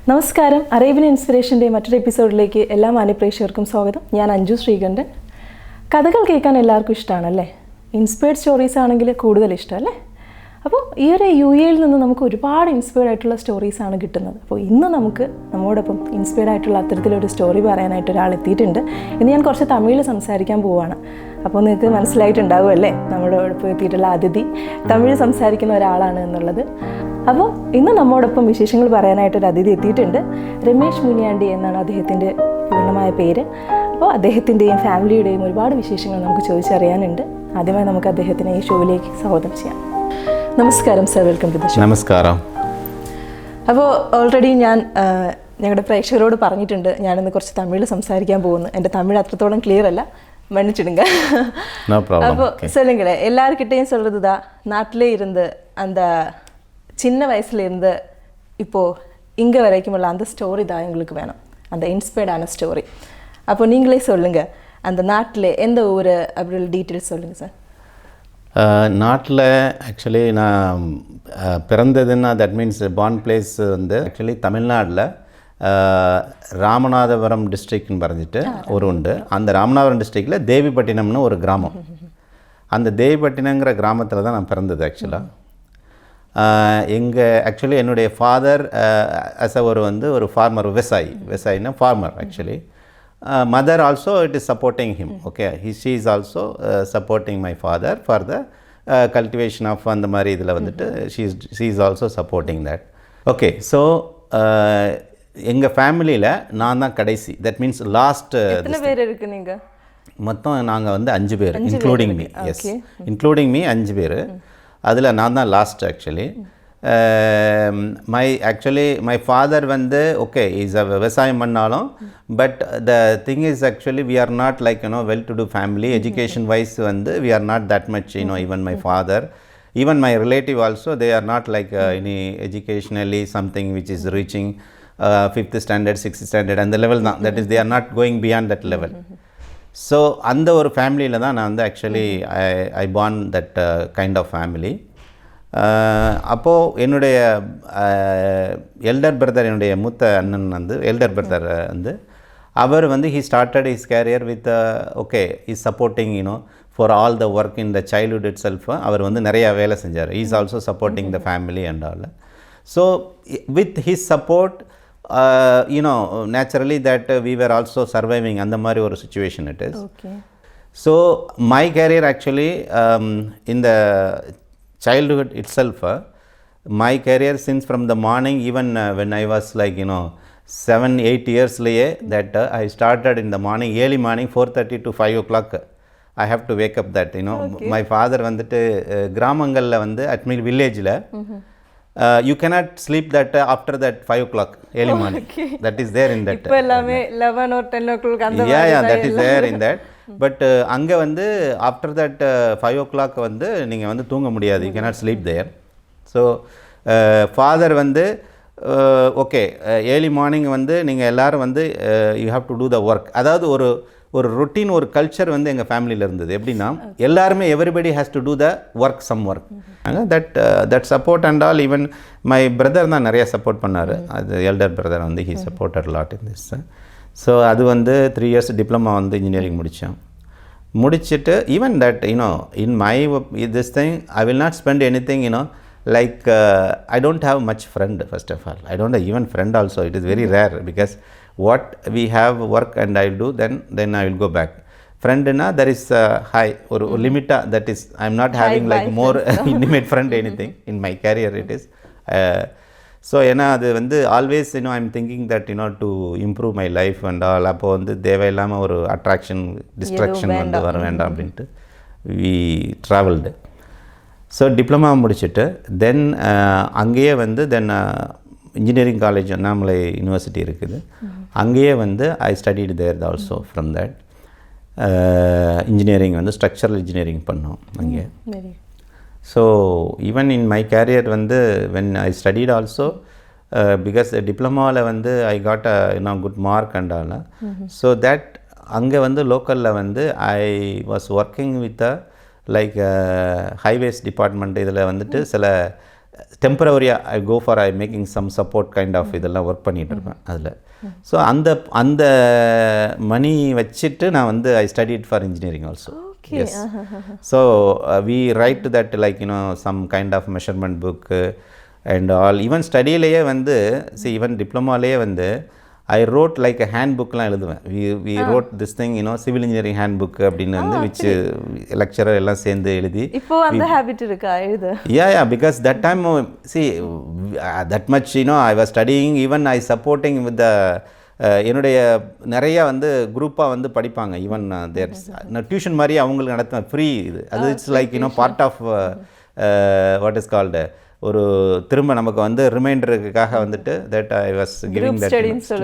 നമസ്കാരം. അറേബ്യൻ ഇൻസ്പിറേഷൻ്റെ മറ്റൊരു എപ്പിസോഡിലേക്ക് എല്ലാ മാന്യപ്രേക്ഷകർക്കും സ്വാഗതം. ഞാൻ അഞ്ജു ശ്രീകണ്ഠൻ. കഥകൾ കേൾക്കാൻ എല്ലാവർക്കും ഇഷ്ടമാണല്ലേ? ഇൻസ്പയർഡ് സ്റ്റോറീസ് ആണെങ്കിൽ കൂടുതൽ ഇഷ്ടമല്ലേ? അപ്പോൾ ഈ ഒരു UAE നിന്ന് നമുക്ക് ഒരുപാട് ഇൻസ്പയർഡ് ആയിട്ടുള്ള സ്റ്റോറീസാണ് കിട്ടുന്നത്. അപ്പോൾ ഇന്ന് നമുക്ക് നമ്മോടൊപ്പം ഇൻസ്പയർഡ് ആയിട്ടുള്ള അത്തരത്തിലൊരു സ്റ്റോറി പറയാനായിട്ട് ഒരാൾ എത്തിയിട്ടുണ്ട്. ഇന്ന് ഞാൻ കുറച്ച് തമിഴിൽ സംസാരിക്കാൻ പോവുകയാണ്. അപ്പോൾ നിങ്ങൾക്ക് മനസ്സിലായിട്ടുണ്ടാവുമല്ലേ നമ്മളോടൊപ്പം എത്തിയിട്ടുള്ള അതിഥി തമിഴ് സംസാരിക്കുന്ന ഒരാളാണ് എന്നുള്ളത്. അപ്പോൾ ഇന്ന് നമ്മോടൊപ്പം വിശേഷങ്ങൾ പറയാനായിട്ടൊരു അതിഥി എത്തിയിട്ടുണ്ട്. രമേശ് മുനിയാണ്ടി എന്നാണ് അദ്ദേഹത്തിൻ്റെ പൂർണ്ണമായ പേര്. അപ്പോൾ അദ്ദേഹത്തിൻ്റെയും ഫാമിലിയുടെയും ഒരുപാട് വിശേഷങ്ങൾ നമുക്ക് ചോദിച്ചറിയാനുണ്ട്. ആദ്യമായി നമുക്ക് അദ്ദേഹത്തിനെ ഈ ഷോയിലേക്ക് സ്വാഗതം ചെയ്യാം. നമസ്കാരം sir, welcome to the show. നമസ്കാരം. അപ്പോൾ ഓൾറെഡി ഞാൻ ഞങ്ങളുടെ പ്രേക്ഷകരോട് പറഞ്ഞിട്ടുണ്ട് ഞാനിന്ന് കുറച്ച് തമിഴിൽ സംസാരിക്കാൻ പോകുന്നു. എൻ്റെ തമിഴ് അത്രത്തോളം ക്ലിയർ അല്ല, மன்னிச்சிடுங்க. அப்போ சொல்லுங்களேன், எல்லாருக்கிட்டையும் சொல்கிறது தான் நாட்டிலே இருந்து அந்த சின்ன வயசுலேருந்து இப்போது இங்கே வரைக்கும் உள்ள அந்த ஸ்டோரி தான் எங்களுக்கு வேணும், அந்த இன்ஸ்பயர்டான ஸ்டோரி. அப்போ நீங்களே சொல்லுங்கள், அந்த நாட்டில் எந்த ஊர் அப்படி டீட்டெயில்ஸ் சொல்லுங்கள் சார். நாட்டில் ஆக்சுவலி நான் பிறந்ததுன்னா தட் மீன்ஸ் பார்ன் பிளேஸ் வந்து ஆக்சுவலி தமிழ்நாட்டில் ராமநாதபுரம் டிஸ்ட்ரிக்ட்னு പറഞ്ഞിട്ട് ஒரு உண்டு. அந்த ராமநாதபுரம் டிஸ்ட்ரிக்டில் தேவிப்பட்டினம்னு ஒரு கிராமம். அந்த தேவிப்பட்டினங்கிற கிராமத்தில் தான் நான் பிறந்தது ஆக்சுவலாக. ஆக்சுவலி என்னுடைய ஃபாதர் ஒரு ஃபார்மர், விவசாயினா farmer actually. Mother also it is supporting him. Okay, she is also supporting my father for the cultivation of அந்த மாதிரி இதில் வந்துட்டு she is also supporting that. Okay, so எங்கள் ஃபேமிலியில் நான் தான் கடைசி. That means last. எத்தனை பேர் இருக்கு நீங்கள்? மொத்தம் நாங்கள் வந்து 5 பேர், including me. Yes, including me 5 பேர். அதில் நான் தான் லாஸ்ட் ஆக்சுவலி. மை ஃபாதர் வந்து ஓகே இஸ் அ விவசாயம் பண்ணாலும், but the thing is actually we are not like well to do family. Education wise வந்து we are not that much even my father, even my relative also, they are not like any educationally something which is reaching 5th standard 6th standard and the level தான். That is, they are not going beyond that level. So அந்த ஒரு ஃபேமிலியில் தான் நான் வந்து actually I born that kind of family. அப்போது என்னுடைய elder brother, என்னுடைய மூத்த அண்ணன் வந்து எல்டர் பிரதர் வந்து அவர் வந்து he started his career with okay, he is supporting for all the work in the childhood itself. அவர் வந்து நிறையா வேலை செஞ்சார். he is also supporting the family and all. So with his support naturally that we were also surviving அந்த மாதிரி ஒரு situation it is. Okay. So my career actually in the childhood itself, my career since from the morning, even when I was like 7-8 years laye, that I started in the morning, early morning 4:30 to 5 o'clock I have to wake up that Okay. My father வந்துட்டு கிராமங்களில் வந்து at my villageல you cannot sleep that after that 5 o'clock early morning. Okay. That is there in that. இப்போ எல்லாமே 11 or 10 o'clock அந்த மாதிரி. Yeah, that is there in that. But அங்கே வந்து after that 5 o'clock வந்து நீங்கள் வந்து தூங்க முடியாது. You cannot sleep there. So father வந்து ஓகே ஏர்லி மார்னிங் வந்து நீங்கள் எல்லோரும் வந்து you have to do the work. அதாவது ஒரு ரொட்டீன், ஒரு கல்ச்சர் வந்து எங்கள் ஃபேமிலியில் இருந்தது. எப்படின்னா எல்லாருமே everybody has to do the work, some work. That support and all. Even my brother தான் நிறைய சப்போர்ட் பண்ணார். அது எல்டர் பிரதர் வந்து he supported lot in this. So அது வந்து 3 years டிப்ளமா வந்து இன்ஜினியரிங் முடிச்சுட்டு even that in my this thing I will not spend anything like I don't have much friend. First of all, I don't have even friend also. It is very rare because what we have work and I will do, then I will go back. Friend na there is high or limit, that is I am not having like more intimate friend anything in my career it is. So அது வந்து always I am thinking that to improve my life and all. அப்போ வந்து தேவையில்லாமல் ஒரு attraction distraction வந்து வர வேண்டாம் அப்படின்ட்டு we traveled. ஸோ டிப்ளமா முடிச்சுட்டு தென் அங்கேயே வந்து then engineering college Annamalai university இருக்குது. அங்கேயே வந்து I studied there also from that. Engineering வந்து ஸ்ட்ரக்சரல் இன்ஜினியரிங் பண்ணோம் அங்கே. So even in my career வந்து when I studied also because டிப்ளமாவில் வந்து I got good mark and all. So that அங்கே வந்து லோக்கலில் வந்து I was working with like highways department. இதில் வந்துட்டு சில டெம்பரவரியாக I go for I making some support kind of இதெல்லாம் ஒர்க் பண்ணிகிட்டு இருப்பேன் அதில். ஸோ அந்த மணி வச்சுட்டு நான் வந்து ஐ studied for engineering also. Yes. So we write that like some kind of measurement book and all. Even study-லயே வந்து even diploma-லயே வந்து I wrote like a handbook லாம் எழுதுவேன். We wrote this thing civil engineering handbook அப்படின்னு வந்து which lecturer எல்லாம் சேர்ந்து எழுதி. இப்போ அந்த habit இருக்கா எழுத? Yeah, because that time see that much I was studying, even I supporting with the என்னுடைய நிறையா வந்து குரூப்பாக வந்து படிப்பாங்க. ஈவன் தேர் டியூஷன் மாதிரி அவங்களுக்கு நடத்துவேன் ஃப்ரீ இது. அது it's like part of what is called ஒரு திரும்ப நமக்கு வந்து ரிமைண்டருக்காக வந்துட்டு that I was giving that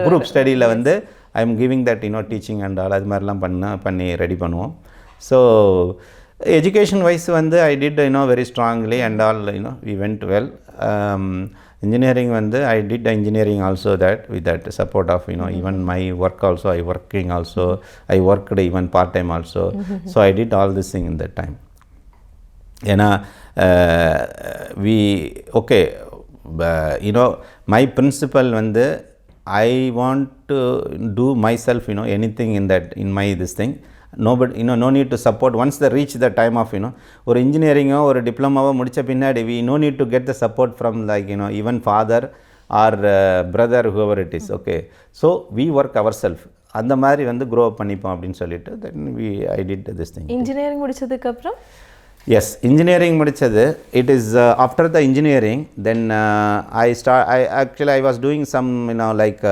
group ஸ்டடியில் வந்து I am giving that teaching and all அது மாதிரிலாம் பண்ணி ரெடி பண்ணுவோம். ஸோ எஜுகேஷன் வைஸ் வந்து I did very strongly and all we went well. Engineering வந்து I did engineering also that with that support of even my work also I worked even part time also. So I did all this thing in that time. ஏன்னா we okay my principle வந்து I want to do myself anything in my this thing. Nobody no need to support once they reach the time of or engineering or diploma முடிச்ச பின்னாடி we no need to get the support from like even father or brother whoever it is. Okay, so we work ourselves. அந்த மாதிரி வந்து grow up பண்ணிப்போம் அப்படின்னு சொல்லிட்டு then I did this thing. engineering முடிச்சதுக்கு அப்புறம் yes engineering முடிச்சது it is after the engineering then I was doing some like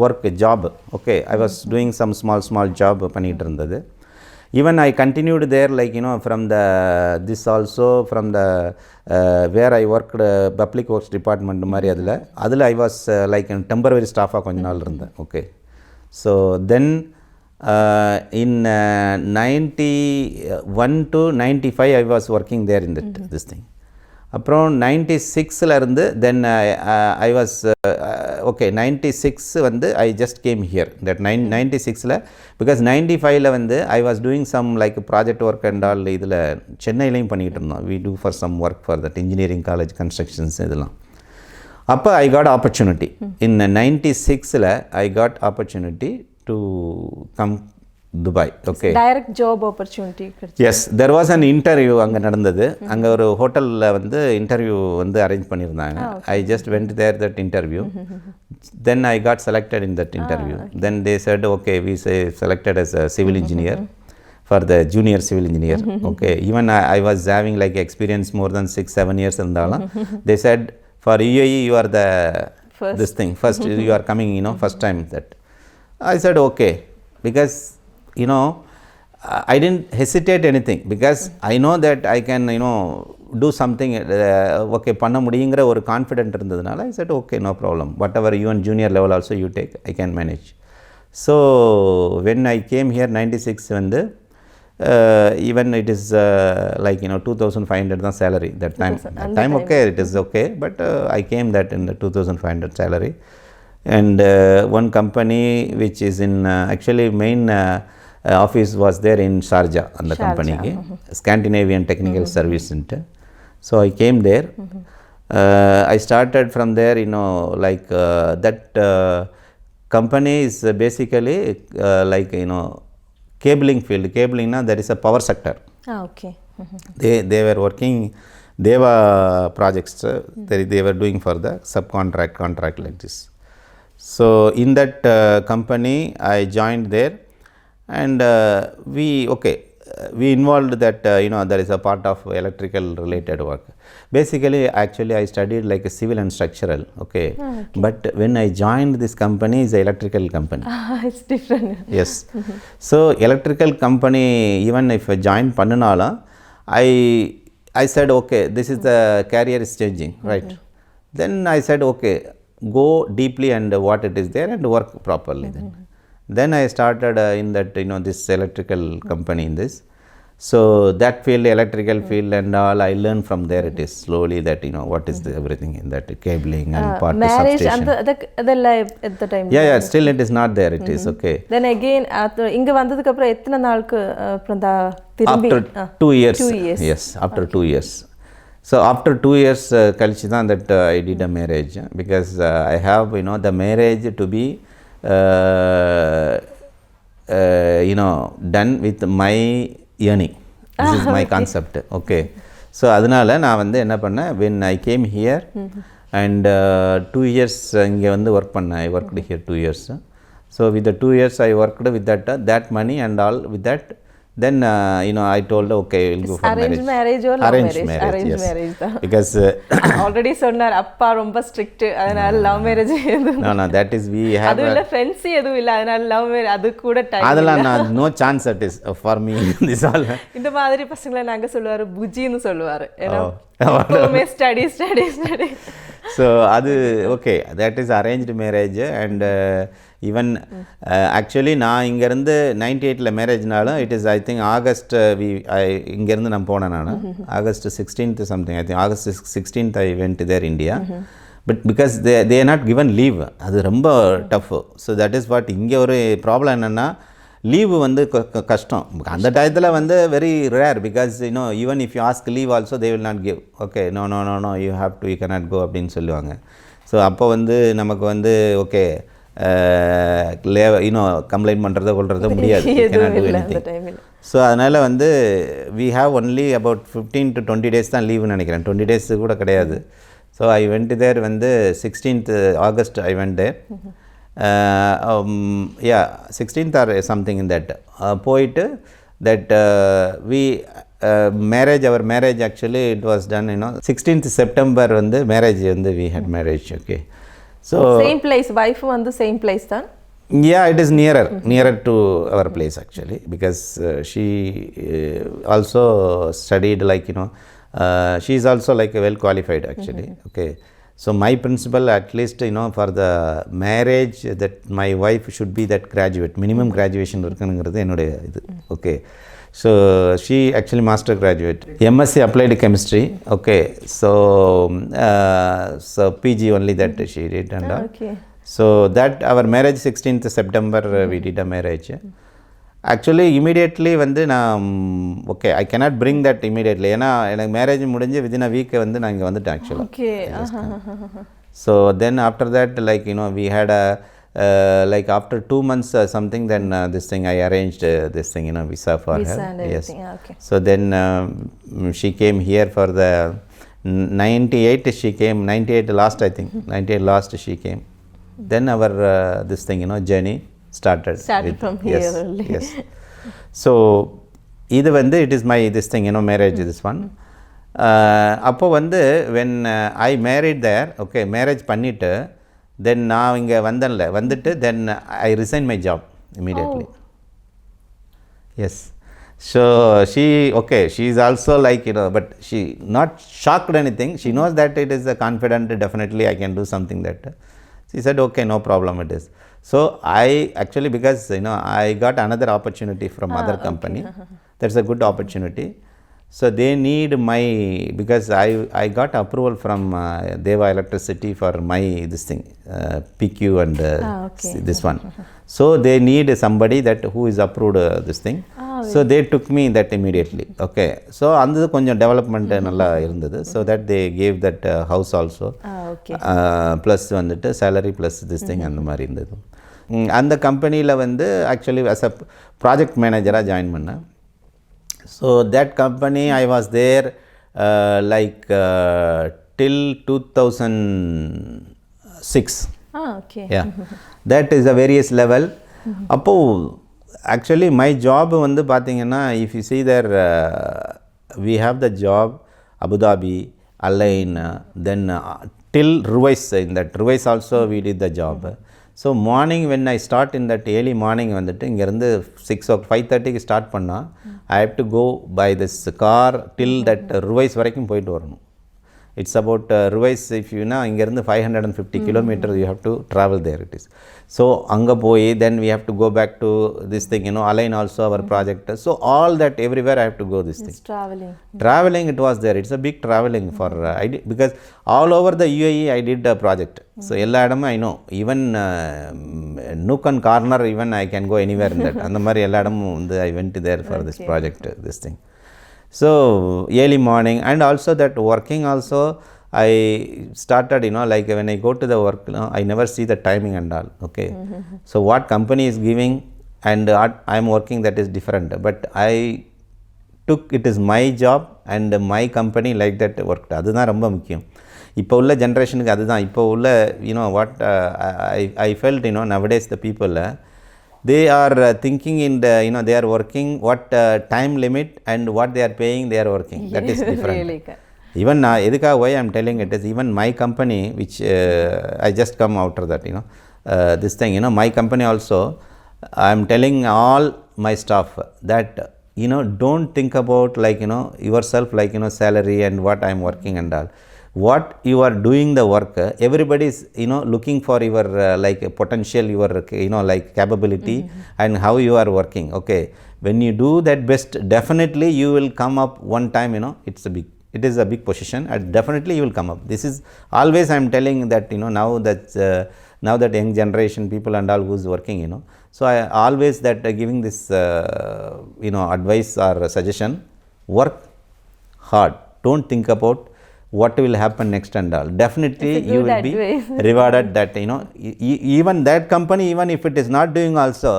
work job. Okay, I was doing some small job பண்ணிட்டு இருந்தது. Even I continued there like from the this also from the where I worked public works department மாதிரி அதில் I was like temporary staff கொஞ்ச நாள் இருந்தேன். Okay, so then in 91 to 95 I was working there in that this thing. அப்புறம் 96ல இருந்து then I was okay 96 வந்து I just came here that 96ல because 95ல வந்து I was doing some like project work and all இதில் சென்னையிலையும் பண்ணிகிட்டு இருந்தோம். we do for some work for that engineering college constructions இதெல்லாம். அப்போ I got opportunity in 96ல I got opportunity to come Dubai. Okay, direct job opportunity. Yes, there was an interview அங்கே நடந்தது. அங்கே ஒரு ஹோட்டலில் வந்து இன்டர்வியூ வந்து அரேஞ்ச் பண்ணியிருந்தாங்க. I just went there that interview. Then I got selected in that interview. Then they said okay we say selected as a civil engineer for the junior civil engineer. Okay, even I was having like experience more than 6-7 years இருந்தாலும் they said for UAE you are the first. This thing first you are coming first time that. I said okay because I didn't hesitate anything because I know that I can do something okay பண்ண முடியுங்கிற ஒரு confident இருந்ததுனால I said okay no problem whatever you and junior level also you take I can manage. So when I came here 96 வந்து even it is like 2500 தான் salary that time okay it is okay but I came that in the 2500 salary and one company which is in actually main office was there in Sharjah and the company Scandinavian Technical Service Center. So I came there. I started from there like that company is basically like cabling field. Cabling na there is a power sector. Okay. They were working Deva projects. They were doing for the contract like this. So in that company I joined there and we involved that there is a part of electrical related work. Basically actually I studied like a civil and structural. Okay, but when I joined this company is a electrical company. It's different. Yes. So electrical company even if I joined pannanala I said okay this is the career is changing right. Then I said okay go deeply and what it is there and work properly. Then I started in that this electrical company in this. So that field electrical field and all I learned from there. It is slowly that what is the everything in that cabling and part of substation. Marriage adella at the time. Yeah still it is not there. It is okay. Then again inga vandadukku apra ethana naalku apra thirumbi after 2 years. 2 years. Yes, after 2 years. So after 2 years கழிச்சு தான் that I did a marriage because I have the marriage to be done with my earning. This is my concept. Okay. So அதனால நான் வந்து என்ன பண்ணேன், when I came here and 2 years இங்கே வந்து work பண்ணேன். I worked here 2 years. So with the 2 years I worked with that money and all with that. Then I told okay, we'll go for arranged marriage or love arranged marriage? Arranged yes. marriage தான். Because already சொன்னார் அப்பா ரொம்ப strict, அதனால love marriage no that is we have அது இல்ல friends எதுவும் இல்ல, அதனால லவ் மேரேஜ் அது கூட டைம் அதெல்லாம் no chance that is for me this all. இந்த மாதிரி பசங்களை நாங்க சொல்லுவாரு புஜின்னு சொல்லுவாரு, ஏன்னா எப்பவுமே ஸ்டடி ஸ்டடி ஸ்டடி. So அது okay, that is arranged marriage and even actually நான் இங்கேருந்து 98ல மேரேஜ்னாலும் it is I think August இங்கேருந்து நான் போனேன். நான் August 16th something, I think August 16th I went there India. But because they are not given leave, அது ரொம்ப tough. So that is what இங்கே ஒரு ப்ராப்ளம் என்னென்னா லீவு வந்து கஷ்டம் அந்த டயத்தில் வந்து very rare. Because even if you ask leave also they will not give. Okay, no you have to, you cannot go அப்படின்னு சொல்லுவாங்க. ஸோ அப்போ வந்து நமக்கு வந்து ஓகே கம்ப்ளைண்ட் பண்ணுறதை கொள்றதை முடியாது. ஸோ அதனால் வந்து we have only about 15 to 20 days தான் லீவுன்னு நினைக்கிறேன். 20 days கூட கிடையாது. ஸோ I went there வந்து 16th August I went there. 16th or something in that போயிட்டு that our marriage actually it was done 16th September வந்து marriage வந்து we had marriage. Okay, so same place, wife வந்து same place தான். Yeah, it is nearer to our place actually, because she also studied like she is also like well qualified actually. Okay, so my principle at least for the marriage that my wife should be that graduate, minimum graduation irukkunuங்கிறது என்னோட இது. Okay, so she actually master graduate, MSc applied chemistry. Okay, so PG only that she did and all. Okay, so that our marriage 16th September we did a marriage. Actually immediately வந்து நான் okay I cannot bring that immediately, ஏன்னா எனக்கு marriage முடிஞ்சு within a week வந்து நான் இங்கே வந்துட்டேன் actually. Okay, so then after that like we had a like after 2 months something, then this thing I arranged this thing visa for visa her. And yes, okay. So then she came here for the 98 she came, 98 last I think 98 last she came. Then our this thing journey started with, from here. Yes, only. yes. So இது வந்து it is my this thing marriage this one. அப்போ வந்து when I married there, okay, marriage பண்ணிட்டு then நான் இங்கே வந்துட்டு then I resigned my job immediately. Yes, so she is also like but she not shocked anything. She knows that it is a confident, definitely I can do something that. She said okay, no problem it is. So I actually, because I got another opportunity from other company. That's a good opportunity. So they need my, because I got approval from Deva Electricity for my this thing PQ and okay. this one. So they need somebody that who is approved this thing. So they took me that immediately. Okay, so அந்த கொஞ்சம் development நல்லா இருந்தது. So that they gave that house also. Okay, plus வந்துட்டு salary plus this thing அந்த மாதிரி இருந்தது. அந்த கம்பெனியில் வந்து ஆக்சுவலி as a ப்ராஜெக்ட் மேனேஜராக ஜாயின் பண்ணேன். So that company I was there like till 2006. Okay. Yeah, that is a various level. அப்போ actually my job வந்து பார்த்தீங்கன்னா if you see there we have the job Abu Dhabi, Align, then till Ruwais. In that Ruwais also we did the job. So morning when I start in that early morning வந்துட்டு இங்கேருந்து 5:30 start பண்ணால் I have to go by this car till that Ruwais வரைக்கும் போயிட்டு வரணும். It's about Ruwais, if you know, இங்கேருந்து 550 kilometers you have to travel there it is. So அங்கே போய் then we have to go back to this thing Align also our project. So all that everywhere I have to go this thing. It's traveling It was there. It's a big traveling for I did, because all over the UAE I did a project. So எல்லா இடமும் I know, even nook and corner even I can go anywhere in that. அந்த மாதிரி எல்லா இடமும் வந்து I went there for this project this thing. So early morning, and also that working also I started, like when I go to the work, I never see the timing and all. Okay. So what company is giving and I am working, that is different, but I took it is my job and my company like that worked. அதுதான் ரொம்ப முக்கியம். இப்போ உள்ள ஜென்ரேஷனுக்கு அதுதான். இப்போ உள்ள what I felt, nowadays the people they are thinking in the, they are working what time limit and what they are paying, they are working. That is different. Really? Even edukka why I am telling it is, even my company which I just come after that, this thing, my company also, I am telling all my staff that don't think about like yourself, like salary and what I am working and all. What you are doing the work, everybody is looking for your like potential, your like capability, and how you are working. Okay, when you do that best, definitely you will come up one time, it is a big position, and definitely you will come up. This is always I am telling that, now that young generation people and all who's working, so I always that giving this advice or suggestion: work hard, don't think about what will happen next and all. Definitely you will be rewarded. That even that company, even if it is not doing also,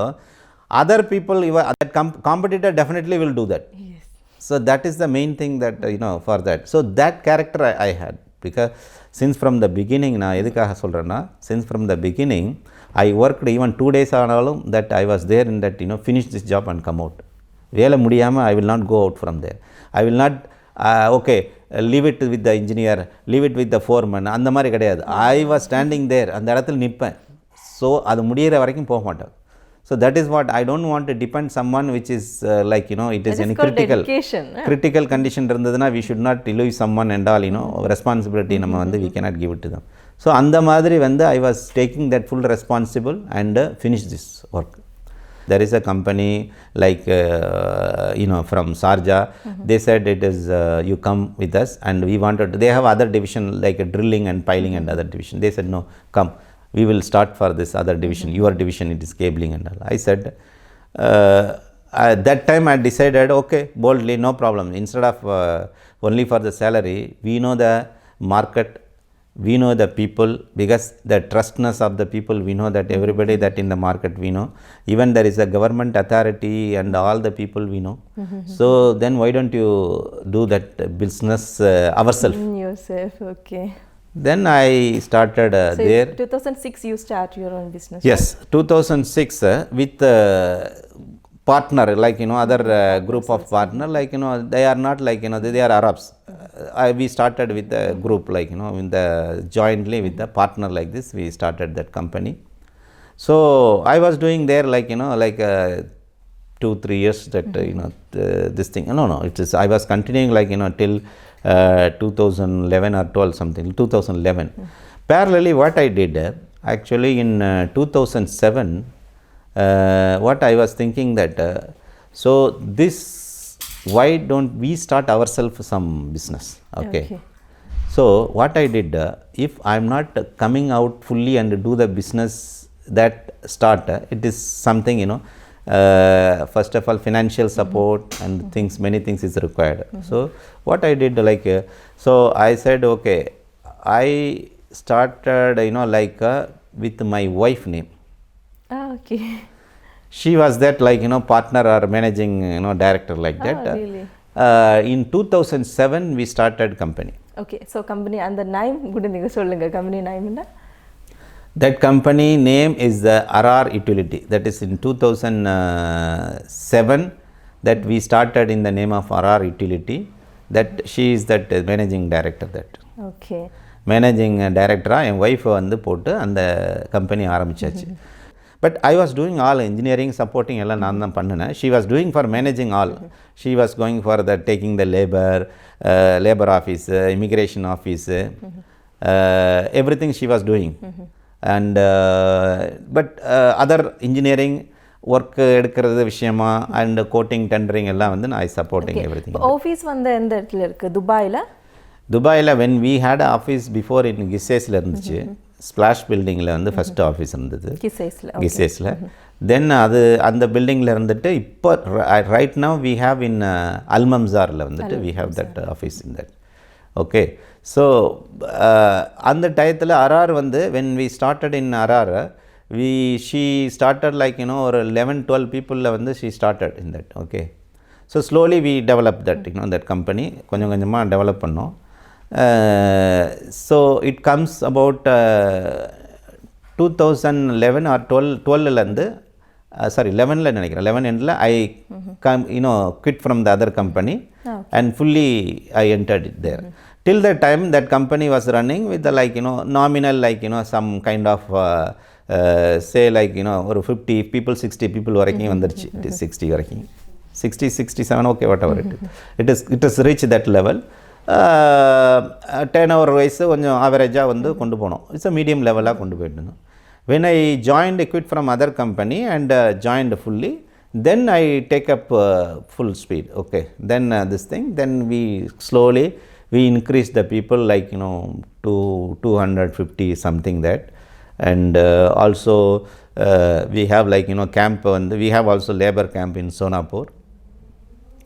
other people, that competitor definitely will do that. Yes. So that is the main thing that for that. So that character I had, because since from the beginning, na edukkaga solrana, since from the beginning I worked even 2 days aanalum that I was there in that, finish this job and come out. Vela mudiyama I will not go out from there. I will not okay, leave it with the engineer, leave it with the foreman, அந்த மாதிரி கிடையாது. I was standing there, அந்த இடத்துல நிற்பேன். So அது முடிகிற வரைக்கும் போக மாட்டேன். So that is what I don't want to depend someone which is like it is any critical condition இருந்ததுன்னா we should not leave someone and all, responsibility நம்ம வந்து we cannot give it to them. So அந்த மாதிரி வந்து I was taking that full responsible and finish this work. There is a company like from Sharjah. They said it is you come with us, and we wanted to, they have other division like drilling and piling and other division. They said no, come, we will start for this other division. Your division, it is cabling and all. I said at that time I decided, okay, boldly, no problem. Instead of only for the salary, we know the market, we know the people, because the trustness of the people, we know that everybody that in the market we know, even there is a government authority and all the people we know. So then why don't you do that business ourselves? Yourself. Okay. Then I started so there. 2006 you start your own business. Yes, 2006 with partner, like other group of partner, like they are not like they are Arabs. We started with the group, like in the jointly with the partner, like this we started that company. So I was doing there like 2-3 years that this thing, no it is, I was continuing like till 2011 or 12 something, 2011. Parallelly what I did actually in 2007, what I was thinking that so this, why don't we start ourselves some business? Okay. So what I did, if I am not coming out fully and do the business that start, it is something first of all financial support and things, many things is required. So what I did, like so I said, okay, I started like with my wife name. Okay. She was that like partner or managing director like that. Really? In 2007 we started company. Okay, so company and the name good ninga solunga, company name enna? That company name is RR Utility. That is in 2007 that we started in the name of RR Utility. That she is that managing director. That okay, managing director N wife வந்து போட்டு அந்த company ஆரம்பிச்சாச்சு. But I was doing all engineering, supporting எல்லாம் நான் தான் பண்ணினேன். She was doing for managing all. She was going for the taking the labor office, immigration office, everything she was doing. And but other engineering work எடுக்கிறது விஷயமா and quoting, tendering எல்லாம் வந்து I supporting everything. Office வந்து எந்த இடத்துல இருக்கு? துபாயில when we had an office before in Gisesல இருந்துச்சு. ஸ்பிளாஷ் பில்டிங்கில் வந்து ஃபஸ்ட்டு ஆஃபீஸ் இருந்தது, கிசேஸில். தென் அது அந்த பில்டிங்கில் இருந்துட்டு இப்போ right now we have in அல்மம்சாரில் வந்துட்டு we have that office in that. Okay. So அந்த டயத்தில் அரார் வந்து when we started in Arar she started like ஒரு 11-12 பீப்புளில் வந்து she started in that. Okay. So slowly we develop that that company கொஞ்சம் கொஞ்சமாக டெவலப் பண்ணோம். So it comes about 2011 or 12லேருந்து சாரி 11ல் நினைக்கிறேன், 11 எண்டில் I come quit from the other company and fully I entered it there. Till that time that company was running with the nominal some kind of say ஒரு 50 people 60 people வரைக்கும் வந்துருச்சு. It is 60 வரைக்கும் 60 67 okay whatever it is reached that level. turnover wise கொஞ்சம் ஆவரேஜாக வந்து கொண்டு போனோம். It's a medium லெவலாக கொண்டு போயிட்டு இருந்தோம். when I joined quit from other company and joined fully, then I take up full speed. Okay, then this thing, then we slowly we increase the people to 250 something that. And also we have camp, and we have also labor camp in Sonapur,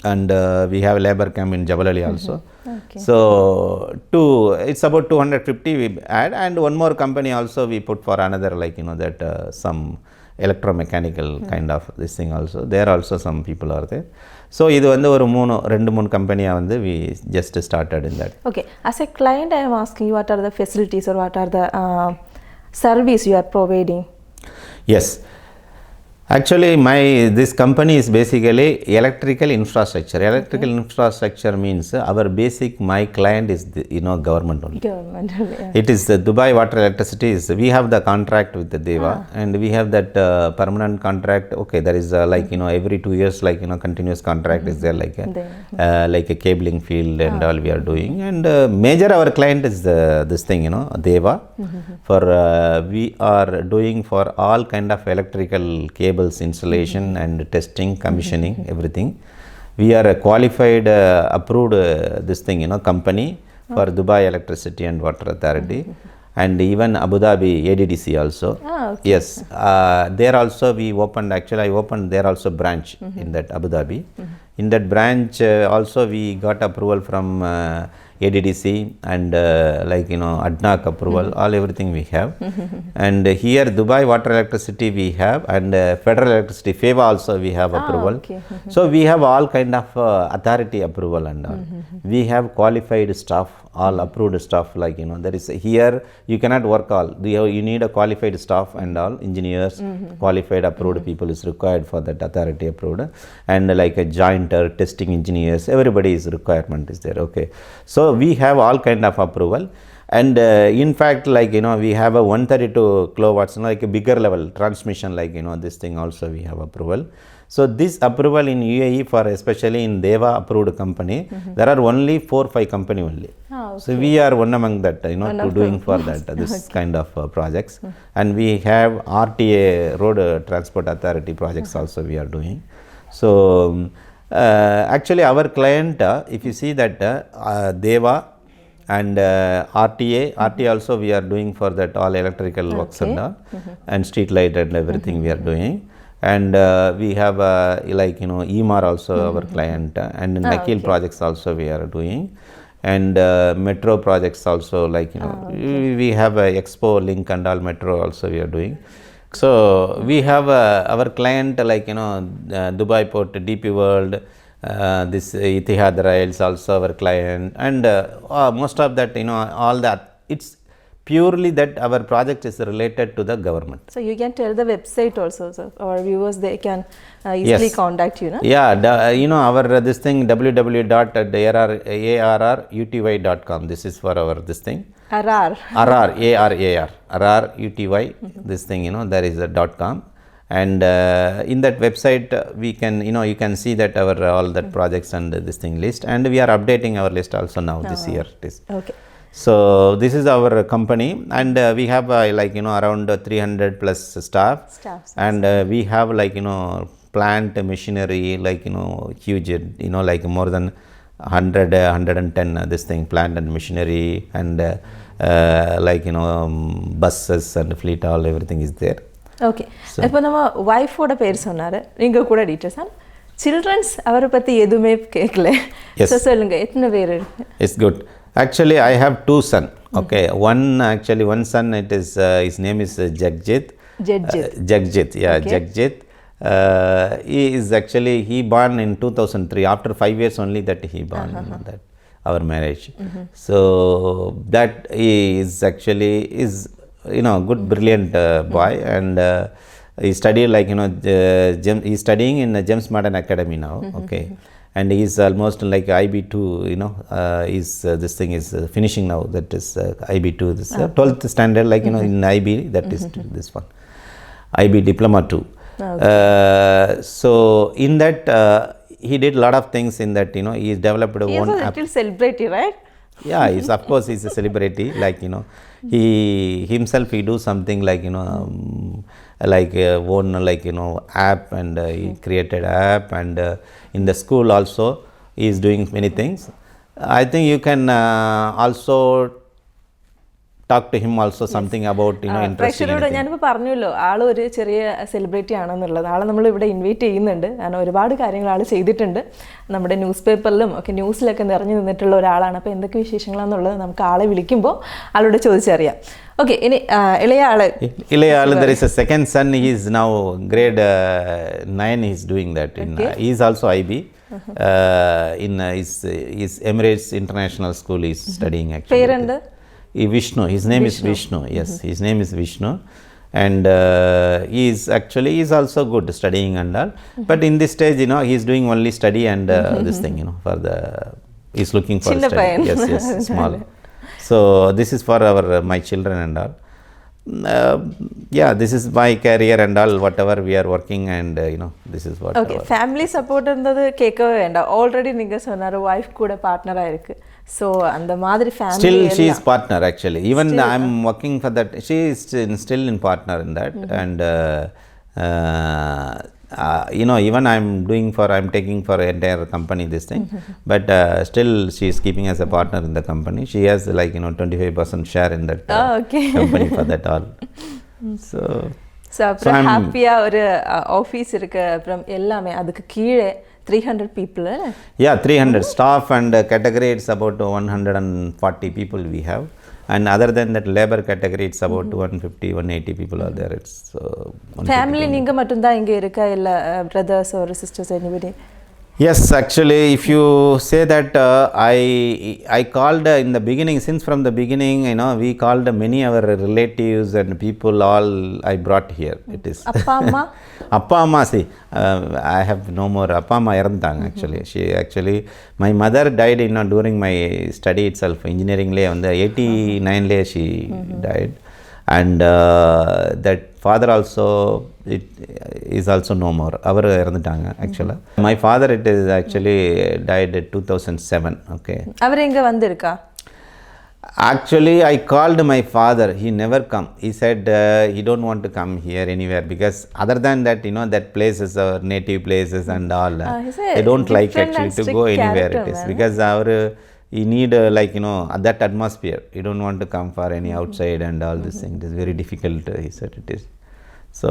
and we have labor camp in Jabal Ali also. Okay. So it's about 250 we add, and one more company also we put for another that some electromechanical kind of this thing also. There also some people are there. So இது வந்து ஒரு 2-3 கம்பெனியாக வந்து we just started in that. Okay, as a client I am asking you, what are the facilities or what are the service you are providing? Yes, actually this company is basically electrical infrastructure. Electrical infrastructure means our basic, my client is the, government only. Government, yeah. It is the Dubai Water Electricity. We have the contract with the DEWA, and we have that permanent contract. Okay, there is every 2 years continuous contract is there, like a cabling field and all we are doing. And major our client is this thing, DEWA. For we are doing for all kind of electrical cables installation and testing, commissioning, everything. We are a qualified approved this thing company for Dubai Electricity and Water Authority, and even Abu Dhabi ADDC also. Okay. Yes, there also we opened, actually I opened there also branch in that Abu Dhabi. In that branch also we got approval from ADDC and ADNOC approval, all everything we have. And here Dubai Water Electricity we have, and Federal Electricity FEWA also we have approval. Okay. So we have all kind of authority approval and all. We have qualified staff, all approved staff, there is here you cannot work all. You need a qualified staff and all engineers, qualified approved people is required for that authority approved, and like a jointer, testing engineers, everybody is requirement is there. Okay, so we have all kind of approval. And in fact we have a 132 kilowatts, like a bigger level transmission, this thing also we have approval. So this approval in UAE for especially in DEWA approved company, there are only 4-5 company only. Okay. So we are one among that to doing for that this kind of projects. And we have RTA Road Transport Authority projects also we are doing. So actually our client, if you see that DEWA and RTA also we are doing for that all electrical works and all, and street light and everything we are doing. And we have EMAR also our client, and Nakil projects also we are doing, and metro projects also we have a Expo Link and all metro also we are doing. So we have our client Dubai Port, DP World, this Etihad Rails also our client, and most of that all that, it's purely that our project is related to the government. So you can tell the website also, sir. Our viewers, they can easily contact you, no? Yeah, our this thing www.arruty.com. This is for our this thing. Arar. Uty, this thing, there is a .com. And in that website we can you can see that our all that projects and this thing list, and we are updating our list also now this year it is. Okay. So this is our company, and we have around 300 plus staff, and we have plant machinery huge more than 110 this thing plant and machinery, and buses and fleet, all everything is there. Okay, இப்போ நம்ம ஒய்ஃபோட பேர் சொன்னார், நீங்கள் கூட details. ஆனால் children's அவரை பற்றி எதுவுமே கேட்கல. சொல்லுங்கள், எத்தனை பேர் இருக்கு? It's good. Actually, I have two sons. Okay, one son. It is his name is Jagjit. Jagjit, yeah, okay. Jagjit. He is actually born in 2003. After 5 years only that he born that our marriage. So that he is actually good, brilliant boy, and he studied like he is studying in James Modern Academy now. Okay. And he is almost like IB2, is this thing is finishing now. That is IB2, this 12th standard, like in IB, that is this one, IB Diploma 2. So in that he did a lot of things in that, he developed a one app. He is a celebrity, right? Yeah, of course he's a celebrity. Like he himself he do something like like own like app, and he created app, and in the school also he is doing many things. I think you can also talk to him also something about interesting. ഞാനിപ്പോൾ പറഞ്ഞല്ലോ, ആളൊരു ചെറിയ celebrity ആണെന്നുള്ളത്. ആളെ നമ്മൾ ഇവിടെ invite ചെയ്യുന്നുണ്ട്. കാരണം ഒരുപാട് കാര്യങ്ങൾ ആൾ ചെയ്തിട്ടുണ്ട്. നമ്മുടെ ന്യൂസ് പേപ്പറിലും ഒക്കെ ന്യൂസിലൊക്കെ നിറഞ്ഞു നിന്നിട്ടുള്ള ഒരാളാണ്. അപ്പോൾ എന്തൊക്കെ വിശേഷങ്ങളാണെന്നുള്ളത് നമുക്ക് ആളെ വിളിക്കുമ്പോൾ ആളോട് ചോദിച്ചറിയാം. ഓക്കെ, ഇനി ഇളയ ആള്. There is a second son. He is now grade 9. He is doing that. He is also IB. In his Emirates International School he is studying actually. Parent? Vishnu. His name is Vishnu. Yes, his name is Vishnu. And he is also good studying and all. But in this stage, he is doing only study and this thing, for the, he is looking for study. Yes, small. So this is for my children and all. Yeah, this is my career and all, whatever we are working, and this is what. Okay, family support endadu kekave venda. Already ninga sonnaru wife kuda partner a irukku. So and the madri family still she is partner actually. Even still, I'm working for that. She is still in partner in that. And even I'm taking for entire company this thing. But still she is keeping as a partner in the company. She has like 25% share in that company for that all. So அப்புறம் ஹாப்பியா ஒரு office இருக்கு. அப்புறம் எல்லாமே அதுக்கு கீழே 300 people. Yeah, 300 staff, and category it's about 140 people we have. And other than that labor category it's about 150 180 people are there. It's family ninga mattum da inga irukka illa brothers or sisters anybody? Yes, actually if you say that I called in the beginning, since from the beginning we called many our relatives and people all I brought here. It is appa amma see I have no more. Appa amma irandanga actually. She actually, my mother died during my study itself, engineering le on the 89 le she died. And that father also is also no more. Avaru irandanga actually. My father it is actually died in 2007. Okay, avaru enga vandirukka? Actually I called my father, he never come. He said he don't want to come here anywhere, because other than that that place is our native places and all. They don't like actually to go anywhere it is, because our he need like that atmosphere. He don't want to come for any outside and all this thing. It is very difficult, he said it is. So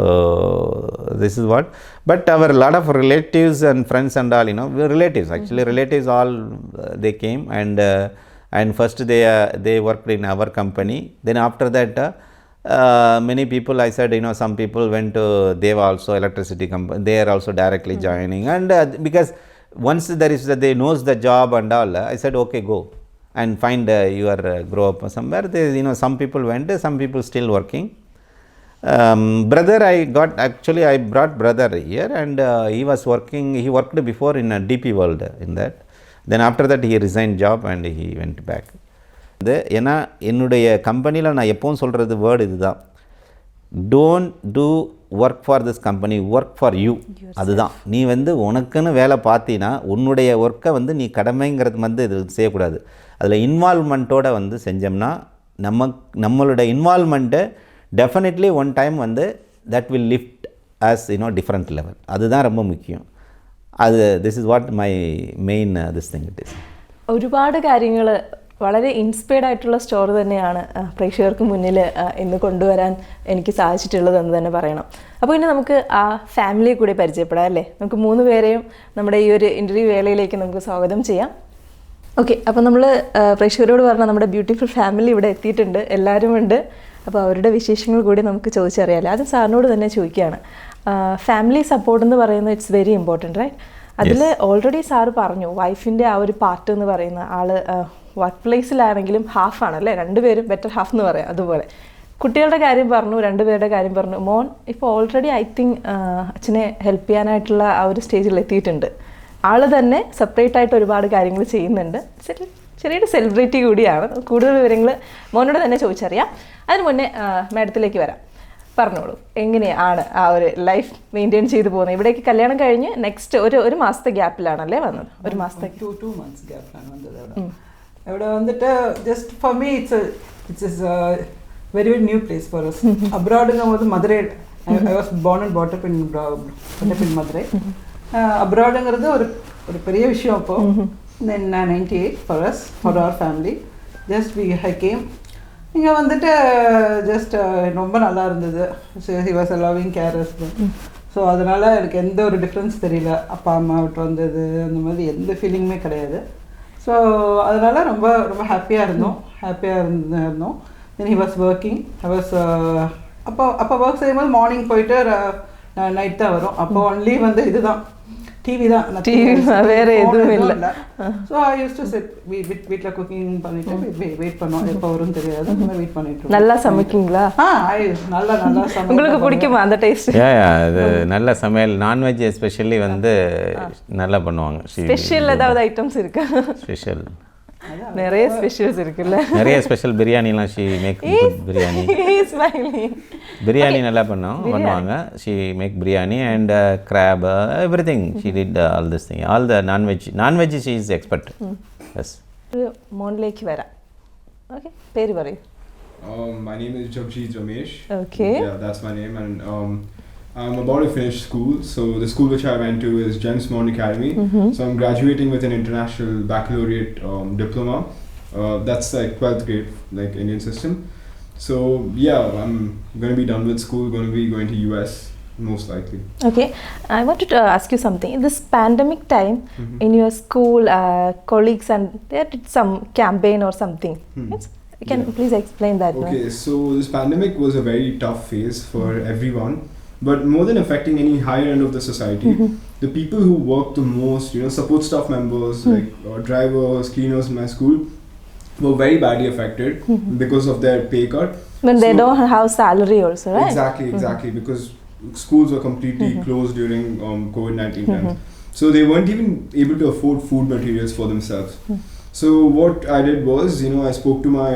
this is what. But our lot of relatives and friends and all, relatives actually, relatives all they came, and first they worked in our company. Then after that many people, I said some people went to Deva also, electricity company. They are also directly joining, and because once there is they knows the job and all, I said okay, go and find your grow up somewhere. They, some people went, some people still working. Brother I brought brother here, and he was working. He worked before in a DP World in that. Then after that he resigned job and he went back. ஏன்னா என்னுடைய கம்பெனியில் நான் எப்பவும் சொல்கிறது word இதுதான், don't do work for this company, work for you. அதுதான், நீ உனக்குன்னு வேலை பார்த்தீங்கன்னா உன்னுடைய ஒர்க்கை நீ கடமைங்கிறது இது செய்யக்கூடாது. அதில் இன்வால்வ்மெண்ட்டோடு செஞ்சோம்னா நம்மளுடைய இன்வால்வ்மெண்ட்டு definitely one time that will lift us different level. அதுதான் ரொம்ப முக்கியம். அது this is what my main this thing it is. ഒരുപാട് കാര്യങ്ങൾ വളരെ ഇൻസ്പയർഡ് ആയിട്ടുള്ള സ്റ്റോറി തന്നെയാണ് പ്രേക്ഷകർക്ക് മുന്നിൽ ഇന്ന് കൊണ്ടുവരാൻ എനിക്ക് സാധിച്ചിട്ടുള്ളതെന്ന് തന്നെ പറയണം. അപ്പോൾ ഇനി നമുക്ക് ആ ഫാമിലിയെ കൂടി പരിചയപ്പെടാം അല്ലേ. നമുക്ക് 3 പേരെയും നമ്മുടെ ഈ ഒരു ഇൻ്റർവ്യൂ വേളയിലേക്ക് നമുക്ക് സ്വാഗതം ചെയ്യാം. ഓക്കെ, അപ്പോൾ നമ്മൾ പ്രേക്ഷകരോട് പറഞ്ഞാൽ നമ്മുടെ ബ്യൂട്ടിഫുൾ ഫാമിലി ഇവിടെ എത്തിയിട്ടുണ്ട്, എല്ലാവരും ഉണ്ട്. അപ്പോൾ അവരുടെ വിശേഷങ്ങൾ കൂടി നമുക്ക് ചോദിച്ചറിയാമല്ലോ. അത് സാറിനോട് തന്നെ ചോദിക്കുകയാണ്. ഫാമിലി സപ്പോർട്ട് എന്ന് പറയുന്നത് ഇറ്റ്സ് വെരി ഇമ്പോർട്ടൻറ്റ് റൈറ്റ്. അതിൽ ഓൾറെഡി സാറ് പറഞ്ഞു വൈഫിൻ്റെ ആ ഒരു പാർട്ട് എന്ന് പറയുന്ന ആൾ വർക്ക് പ്ലേസിലാണെങ്കിലും ഹാഫാണല്ലേ, 2 പേരും ബെറ്റർ ഹാഫ് എന്ന് പറയാം. അതുപോലെ കുട്ടികളുടെ കാര്യം പറഞ്ഞു, 2 പേരുടെ കാര്യം പറഞ്ഞു. മോൻ ഇപ്പോൾ ഓൾറെഡി ഐ തിങ്ക് അച്ഛനെ ഹെൽപ്പ് ചെയ്യാനായിട്ടുള്ള ആ ഒരു സ്റ്റേജിൽ എത്തിയിട്ടുണ്ട്. ആൾ തന്നെ സെപ്പറേറ്റ് ആയിട്ട് ഒരുപാട് കാര്യങ്ങൾ ചെയ്യുന്നുണ്ട്. ചെറിയൊരു സെലിബ്രിറ്റി കൂടിയാണ്. കൂടുതൽ വിവരങ്ങൾ മോനോട് തന്നെ ചോദിച്ചറിയാം. അതിന് മുന്നേ മാഡത്തിലേക്ക് വരാം. പറഞ്ഞോളൂ, എങ്ങനെയാണ് ആ ഒരു ലൈഫ് മെയിൻറ്റെയിൻ ചെയ്തു പോകുന്നത്? ഇവിടേക്ക് കല്യാണം കഴിഞ്ഞ് നെക്സ്റ്റ് ഒരു മാസത്തെ ഗ്യാപ്പിലാണല്ലേ വന്നത്? ഒരു മാസത്തെ 2 months ഗ്യാപ്പിലാണ് വന്നത്. ഇവിടെ വന്നിട്ട് just for me it's very very new place for us. അബ്രോഡുങ്ങുമ്പോൾ Madurai, I was born and brought up in Madurai. അബ്രോഡുங்கிறது ഒരു பெரிய விஷயம். அப்போ then 98 for us, for our family. Just we came. இங்கே வந்துட்டு ஜஸ்ட் ரொம்ப நல்லா இருந்தது. He was a loving care husband. So அதனால் எனக்கு எந்த ஒரு டிஃப்ரென்ஸ் தெரியல. அப்பா அம்மா விட்டு வந்தது அந்த மாதிரி எந்த ஃபீலிங்குமே கிடையாது. ஸோ அதனால் ரொம்ப ரொம்ப ஹாப்பியாக இருந்தோம். Then he was working. I was அப்போ ஒர்க் செய்யும்போது மார்னிங் போயிட்டு நைட் தான் வரும். அப்போ ஒன்லி வந்து இதுதான் டிவி தான், வேற எதுவும் இல்லை. So I use to set வீட்டில் குக்கிங் பண்ணிட்டு வெயிட் பண்ணோம், எப்போ வரும்னு தெரியாது. வெயிட் பண்ணிட்டு. நல்லா சமைக்குங்களா? நல்லா சமைக்கும். உங்களுக்கு பிடிக்குமா அந்த டேஸ்ட்? அது நல்ல சமையல். நான்வெஜ் எஸ்பெஷலி வந்து நல்லா பண்ணுவாங்க. ஸ்பெஷல் ஏதாவது ஐட்டம்ஸ் இருக்கா? ஸ்பெஷல் நிறைய ஸ்பெஷல்ஸ் இருக்குல்ல. நிறைய ஸ்பெஷல் பிரியாணிலாம் she make good biryani. Biryani நல்லா பண்ணுவாங்க. She make biryani and crab, everything she did, all this thing, all the non-veg she is expert. Yes. മോനിലേക്ക് വരാം. ഓക്കെ, പേര് പറയൂ. My name is Jagjeet Ramesh. Okay. Yeah, that's my name, and I'm about to finish school. So the school which I went to is James Bond Academy. So I'm graduating with an international baccalaureate diploma. That's like 12th grade, like Indian system. So yeah, I'm going to be done with school, going to be going to US most likely. Okay, I wanted to ask you something. In this pandemic time, in your school, colleagues and they did some campaign or something. Yes? You can please explain that. Okay, so this pandemic was a very tough phase for everyone. But more than affecting any higher end of the society, the people who work the most, support staff members, like drivers, cleaners in my school, were very badly affected because of their pay cut. When they don't have salary also, right? Exactly, because schools were completely closed during COVID-19 times. So they weren't even able to afford food materials for themselves. So what I did was, I spoke to my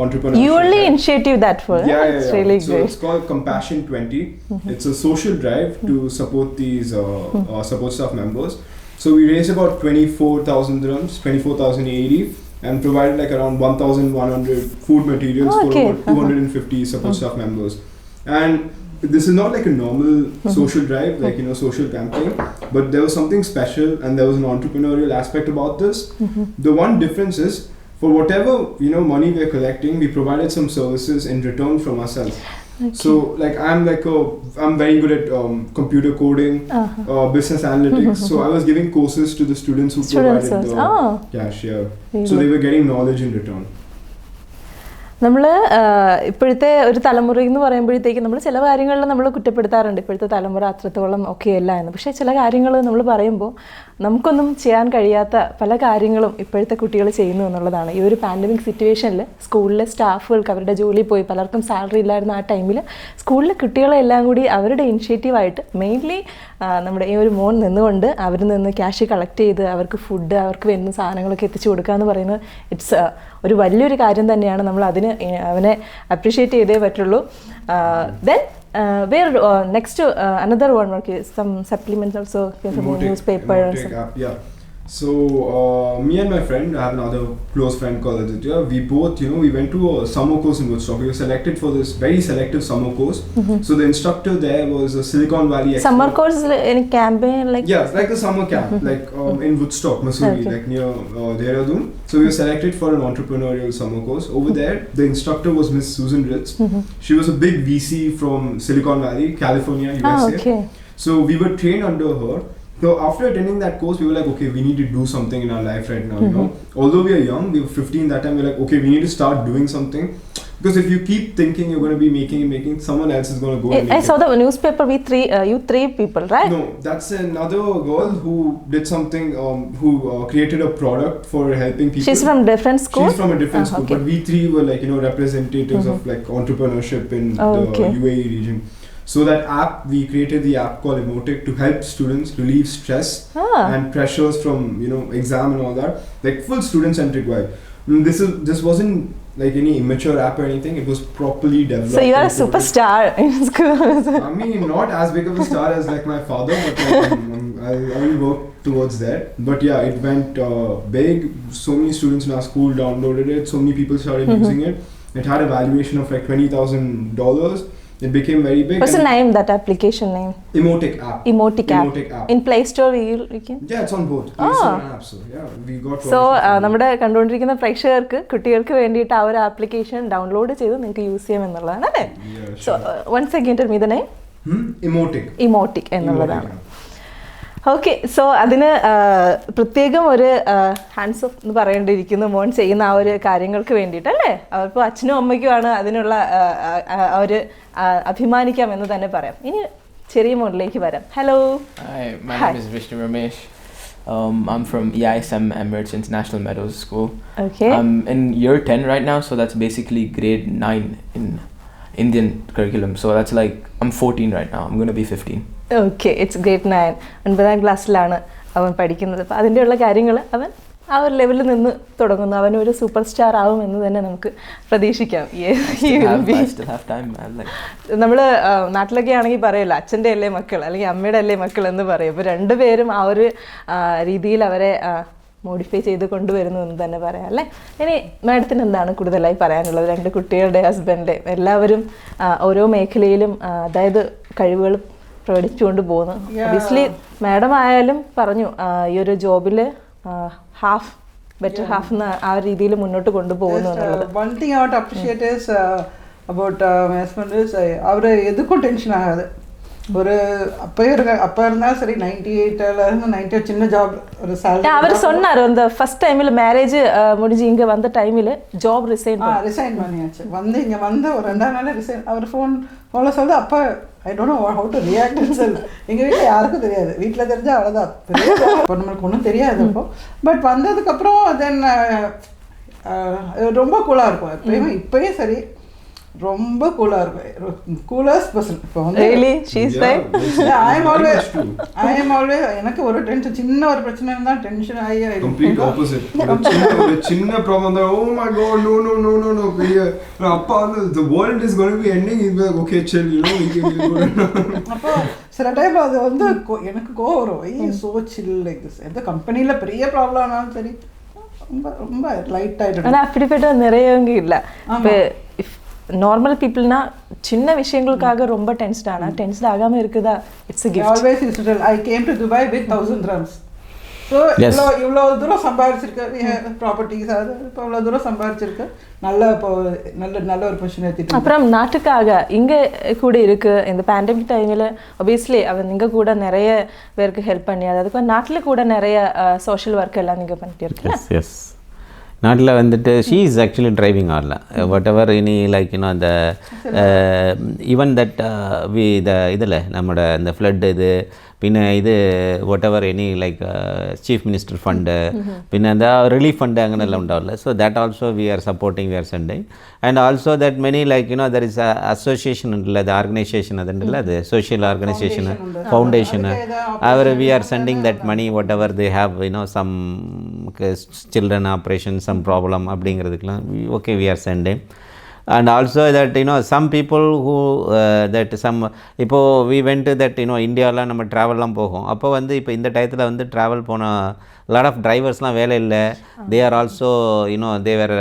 entrepreneur. You only initiative that for? Yeah. It's really so great. it's called Compassion 20. It's a social drive to support these support staff members. So we raised about 24,000 dirhams, 24,080, and provided like around 1,100 food materials for about 250 support staff members. And this is not like a normal social drive, like social campaign, but there was something special and there was an entrepreneurial aspect about this. The one difference is, for whatever money we're collecting, we provided some services in return from ourselves. Okay. So like I'm very good at computer coding, business analytics. So I was giving courses to the students who provided the cash. So they were getting knowledge in return. നമ്മൾ ഇപ്പോഴത്തെ ഒരു തലമുറ എന്ന് പറയുമ്പോഴത്തേക്ക് നമ്മൾ ചില കാര്യങ്ങളിൽ നമ്മൾ കുറ്റപ്പെടുത്താറുണ്ട്, ഇപ്പോഴത്തെ തലമുറ അത്രത്തോളം ഒക്കെയല്ല എന്ന്. പക്ഷേ ചില കാര്യങ്ങൾ നമ്മൾ പറയുമ്പോൾ നമുക്കൊന്നും ചെയ്യാൻ കഴിയാത്ത പല കാര്യങ്ങളും ഇപ്പോഴത്തെ കുട്ടികൾ ചെയ്യുന്നു എന്നുള്ളതാണ്. ഈ ഒരു പാൻഡമിക് സിറ്റുവേഷനിൽ സ്കൂളിലെ സ്റ്റാഫുകൾക്ക് അവരുടെ ജോലി പോയി, പലർക്കും സാലറി ഇല്ലായിരുന്ന ആ ടൈമിൽ സ്കൂളിലെ കുട്ടികളെല്ലാം കൂടി അവരുടെ ഇനിഷ്യേറ്റീവായിട്ട് മെയിൻലി നമ്മുടെ ഈ ഒരു മോൻ നിന്നുകൊണ്ട് അവരിൽ നിന്ന് ക്യാഷ് കളക്ട് ചെയ്ത് അവർക്ക് ഫുഡ്, അവർക്ക് വരുന്ന സാധനങ്ങളൊക്കെ എത്തിച്ചു കൊടുക്കുക എന്ന് പറയുന്നത് ഇറ്റ്സ് ഒരു വലിയൊരു കാര്യം തന്നെയാണ്. നമ്മൾ അതിന് അവനെ അപ്രീഷിയേറ്റ് ചെയ്തേ പറ്റുള്ളൂ. Then where next to another one, okay, some supplements also, newspaper. Yeah. So me and my friend, I have another close friend called Aditya. We both, we went to a summer course in Woodstock. We were selected for this very selective summer course. So the instructor there was a Silicon Valley expert. Summer course in campaign like? Yeah, it's like a summer camp, like in Woodstock, Missouri, like near Dehradun. So we were selected for an entrepreneurial summer course. Over there, the instructor was Miss Susan Ritz. She was a big VC from Silicon Valley, California, USA. Okay. So we were trained under her. So after attending that course, we were like, okay, we need to do something in our life right now, Although we are young, we were 15 that time, we were like, okay, we need to start doing something. Because if you keep thinking you're going to be making, someone else is going to go and make I saw the newspaper, you three people, right? No, that's another girl who did something, who created a product for helping people. She's from different school? She's from a different school, okay. but we three were like, representatives of like entrepreneurship in the UAE region. So that app, we created the app called Emotic to help students relieve stress and pressures from, exam and all that. Like full student-centric vibe. This wasn't like any immature app or anything. It was properly developed. So you are a superstar in school. I mean, not as big of a star as like my father, but like, I will work towards that. But yeah, it went big. So many students in our school downloaded it. So many people started using it. It had a valuation of like $20,000. It became very big. What's the name, that application name? Emotic app. Emotic app. In Play Store you can? Yeah, it's on both. Play Store and App Store. Yeah, we got. So നമ്മുടെ കണ്ടുകൊണ്ടിരിക്കുന്ന പ്രേക്ഷകർക്ക് കുട്ടികൾക്ക് വേണ്ടിയിട്ട് ആ ഒരു application download ചെയ്ത് നിങ്ങൾക്ക് use ചെയ്യാം എന്നുള്ളതാണ് അല്ലേ? So once again tell me the name. Emotic എന്നുള്ളതാണ്. ഓക്കെ, സോ അതിന് പ്രത്യേകം ഒരു ഹാൻഡ്സ് ഓഫ് എന്ന് പറയേണ്ടിയിരിക്കുന്നു മോൻ ചെയ്യുന്ന ആ ഒരു കാര്യങ്ങൾക്ക് വേണ്ടിയിട്ടല്ലേ? അപ്പോൾ അച്ഛനും അമ്മയ്ക്കുമാണ് അതിനുള്ള ഒരു അഭിമാനിക്കാം എന്ന് തന്നെ പറയാം. ഇനി ചെറിയ മോനിലേക്ക് വരാം. Hello. Hi, my name is Vishnu Ramesh. I'm from EISM Emirates International Meadows School. Okay. I'm in year 10 right now, so that's basically grade 9 in Indian curriculum. So that's like, I'm 14 right now. I'm going to be 15. Okay, it's grade 9. 9ാം ക്ലാസ്സിലാണ് അവൻ പഠിക്കുന്നത്. അപ്പോൾ അതിൻ്റെയുള്ള കാര്യങ്ങൾ അവൻ ആ ഒരു ലെവലിൽ നിന്ന് തുടങ്ങുന്നു. അവനൊരു സൂപ്പർ സ്റ്റാർ ആവും എന്ന് തന്നെ നമുക്ക് പ്രതീക്ഷിക്കാം. നമ്മൾ നാട്ടിലൊക്കെ ആണെങ്കിൽ പറയല്ലോ അച്ഛൻ്റെ അല്ലേ മക്കൾ അല്ലെങ്കിൽ അമ്മയുടെ അല്ലേ മക്കൾ എന്ന് പറയും. അപ്പോൾ രണ്ടുപേരും ആ ഒരു രീതിയിൽ അവരെ മോഡിഫൈ ചെയ്ത് കൊണ്ടുവരുന്നു എന്ന് തന്നെ പറയാം അല്ലേ? ഇനി മാഡത്തിന് എന്താണ് കൂടുതലായി പറയാനുള്ളത്? രണ്ട് കുട്ടികളുടെ ഹസ്ബൻഡ് എല്ലാവരും ഓരോ മേഖലയിലും അതായത് കഴിവുകൾ പ്രകടിച്ചുകൊണ്ട് പോകുന്നു. ഒബിയസ്ലി മാഡം ആയാലും പറഞ്ഞു ഈ ഒരു ജോബിൽ ബെറ്റർ ഹാഫ് എന്ന ആ രീതിയിൽ മുന്നോട്ട് കൊണ്ടുപോകുന്നു എന്നുള്ളത്. One thing I want to appreciate is about my husband is அவர் எதுக்கும் டென்ஷன் ஆகாது. ஒரு அப்போ இருந்தாலும் சரி 98 சின்ன ஜாப் ஒரு salary. அவர் சொன்னார் அந்த ஃபர்ஸ்ட் டைமில் மேரேஜ் முடிஞ்சு இங்கே வந்த டைமில் ஜாப் ரிசைன் பண்ணியாச்சு. இங்கே வந்து ஒரு 2ஆம் நாள் ரிசைன். அவர் ஃபோனில் சொல்லுது. அப்போ I don't know how to react itself. எங்கள் வீட்டில் யாருக்கும் தெரியாது. வீட்டில் தெரிஞ்சால் அவ்வளோதான். இப்போ நம்மளுக்கு ஒன்றும் தெரியாது. அப்போ பட் வந்ததுக்கப்புறம் தென் ரொம்ப கூலாக இருக்கும். இப்போயும் சரி ரொம்ப கூலாக இருக்கும். Coolest person. இப்போ வந்து ஐ எம் ஆல்வேஸ் எனக்கு ஒரு டென்ஷன், சின்ன ஒரு பிரச்சனை இருந்தால் டென்ஷன் ஆகி கம்ப்ளீட் ஆப்போசிட். ஒரு சின்ன ப்ராப்ளம் தான், oh my God no no no no no பெரிய அப்பா வந்து the world is going to be ending is like okay chill அப்போ சில டைம் அது வந்து எனக்கு கோவம் வரும். ஐ சோ சில் லைக் திஸ். எந்த கம்பெனியில் பெரிய ப்ராப்ளம் ஆனாலும் சரி ரொம்ப ரொம்ப லைட் ஆகிடும். ஆனால் அப்படிப்பட்ட நிறையவங்க இல்லை. இப்போ நார்மல் பீப்புள்னா சின்ன விஷயங்களுக்காக ரொம்ப டென்ஸ்ட் ஆனா டென்ஸ்ட் ஆகாம இருக்குதா? It's a gift. Always used to tell I came to Dubai with 1000 dirhams. So இவ்வளோ தூரம் சம்பாதிச்சிருக்க ப்ராப்பர்ட்டிஸ் அது இப்போ இவ்வளோ தூரம் சம்பாதிச்சிருக்க நல்ல ஒரு பொசிஷன் எடுத்துட்டு அப்புறம் நாட்டுக்காக இங்கே கூட இருக்கு. இந்த பேண்டமிக் டைமில் ஒபியஸ்லி அவன் இங்கே கூட நிறைய பேருக்கு ஹெல்ப் பண்ணி அதுக்கு நாட்டில் கூட நிறைய சோஷியல் ஒர்க் எல்லாம் நீங்கள் பண்ணிட்டு இருக்கீங்க. எஸ் நாட்டில் வந்துட்டு ஷீ இஸ் ஆக்சுவலி டிரைவிங் ஆடல வாட் எவர் எனி லைக் அந்த ஈவன் தட் இதில் நம்மளோட இந்த ஃப்ளட் இது പിന്നെ ഇത് whatever any like chief minister fund പിന്നെ എന്താ റിലീഫ് ഫണ്ട് അങ്ങനെയെല്ലാം ഉണ്ടാവില്ല. So that also we are supporting, we are sending. And also that many like there is association ഉണ്ടല്ലോ, അത് ഓർഗനൈസേഷൻ അതുണ്ടല്ലോ, അത് സോഷ്യൽ ഓർഗനൈസേഷൻ ഫൗണ്ടേഷന് അവർ we are sending that money whatever they have some children operation some problem அப்படிங்கிறதுக்கெலாம் okay we are sending. and also that some people who that some இப்போ we went to that இந்தியாவில் நம்ம ட்ராவல்லாம் போகும் அப்போ வந்து இப்போ இந்த டயத்தில் வந்து ட்ராவல் போன lot of டிரைவர்ஸ்லாம் வேலை இல்லை they are also they were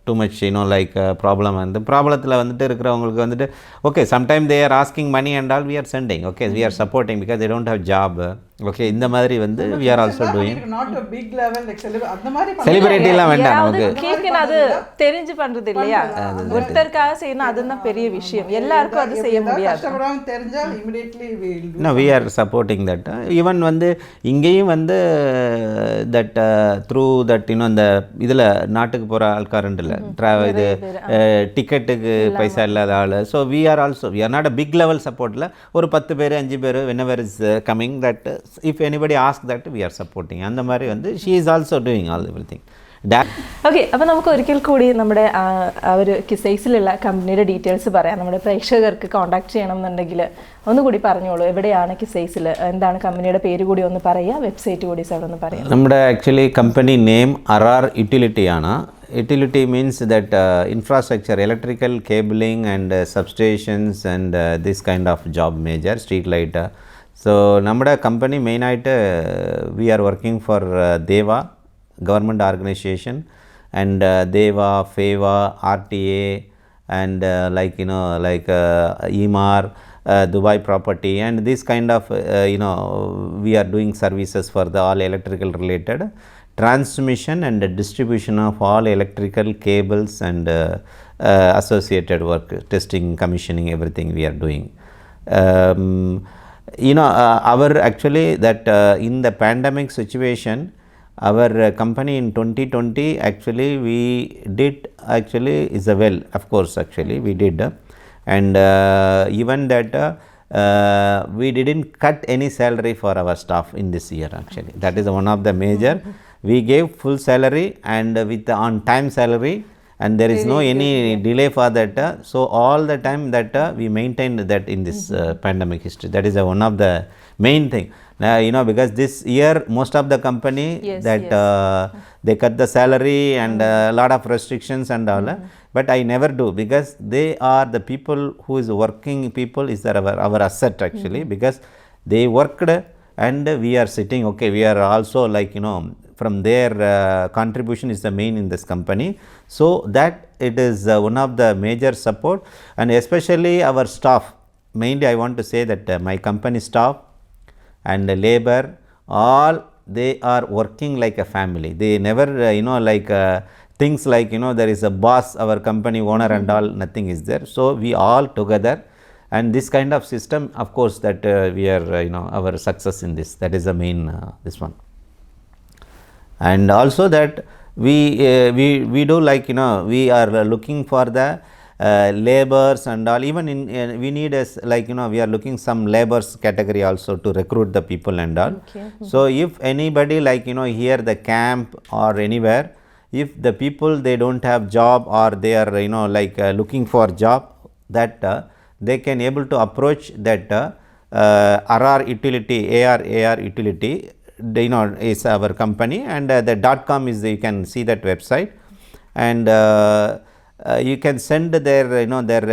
too much like problem and the ப்ராப்ளத்தில் வந்துட்டு இருக்கிறவங்களுக்கு வந்துட்டு okay sometimes they are asking money and all we are sending okay we are supporting because they don't have job okay இந்த மாதிரி வந்து we are also doing not a big level like அந்த மாதிரி celebrity எல்லாம் வேண்டாம் நமக்கு கேட்கணும் அது தெரிஞ்சு பண்றது இல்லையா ஒருத்தருக்காக செய்யணும் அதுதான் பெரிய விஷயம் எல்லாருக்கும் அது செய்ய முடியாது கஷ்டப்படாம தெரிஞ்சா immediately we will do no we are supporting that even வந்து இங்கேயும் வந்து that through that இந்த இதில் நாட்டுக்கு போகிற ஆள்காரண்டு இல்லை இது டிக்கெட்டுக்கு பைசா இல்லாத ஆள் so we are also we are not a big level supportல ஒரு 10 பேர் 5 பேர் whenever is coming that if anybody ask that we are supporting அந்த மாதிரி வந்து she is also doing all everything okay അപ്പോൾ നമുക്ക് ഒരിക്കൽ കൂടി നമ്മുടെ ഒരു കിസൈസിലുള്ള കമ്പനിയുടെ ഡീറ്റെയിൽസ് പറയാം നമ്മുടെ പ്രേക്ഷകർക്ക് കോൺടാക്ട് ചെയ്യണം എന്നുണ്ടെങ്കിൽ ഒന്നുകൂടി പറഞ്ഞോളൂ എവിടെയാണ് കിസൈസിൽ എന്താണ് കമ്പനിയുടെ പേര് കൂടി ഒന്ന് പറയുക വെബ്സൈറ്റ് കൂടി സാർ ഒന്ന് പറയാം നമ്മുടെ actually company name RR utility ആണ് utility means that infrastructure electrical cabling and substations and this kind of job major street light so നമ്മുടെ company main ആയിട്ട് we are working for Deva government organization and Deva FEVA RTA and like EMAR Dubai property and this kind of we are doing services for the all electrical related transmission and distribution of all electrical cables and associated work testing commissioning everything we are doing our actually that in the pandemic situation our company in 2020 actually we did actually is a well of course actually we did and even that we didn't cut any salary for our staff in this year actually that is one of the major we gave full salary and with on time salary and there is no any delay for that so all the time that we maintained that in this pandemic history that is one of the main thing because this year most of the company they cut the salary and a lot of restrictions and all but I never do because they are the people who is working people is our asset actually because they worked and we are sitting okay we are also like from their contribution is the main in this company so that it is one of the major support and especially our staff mainly I want to say that my company staff and labor all they are working like a family they never like things like there is a boss our company owner and all nothing is there so we all together and this kind of system of course that we are our success in this that is the main this one and also that we do like we are looking for the labors and all even in we need as like we are looking some labors category also to recruit the people and all so if anybody like here the camp or anywhere if the people they don't have job or they are like looking for job that they can able to approach that RR utility AR utility is our company and the .com is you can see that website and you can send their their